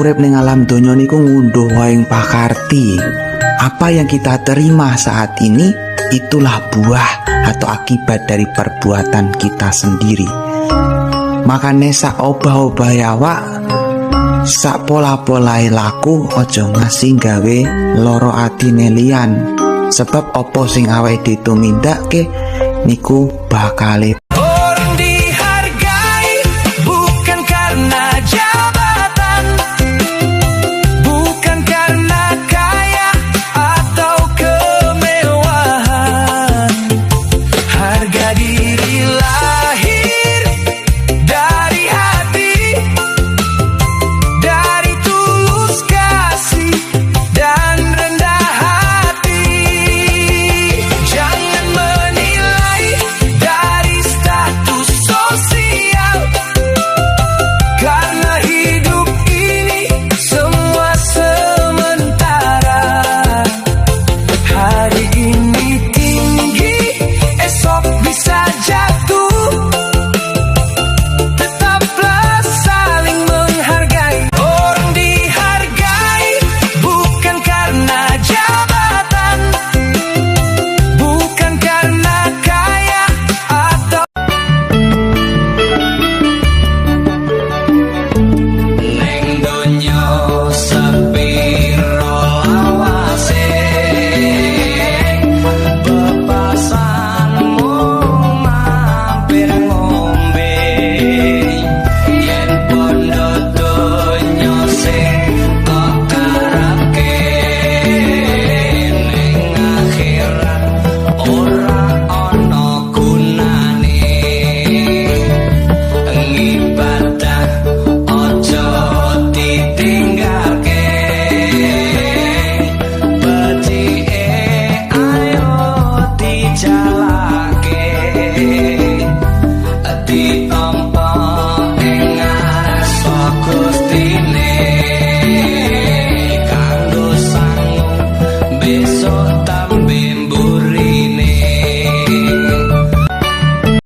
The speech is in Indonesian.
urip ning alam donya niku ngunduh waing pakarti. Apa yang kita terima saat ini itulah buah atau akibat dari perbuatan kita sendiri. Makane sak obah-obah awak, sak pola-polai laku ojo ngasih gawe loro atine liyan. Sebab opo sing awake ditumindakke niku bakale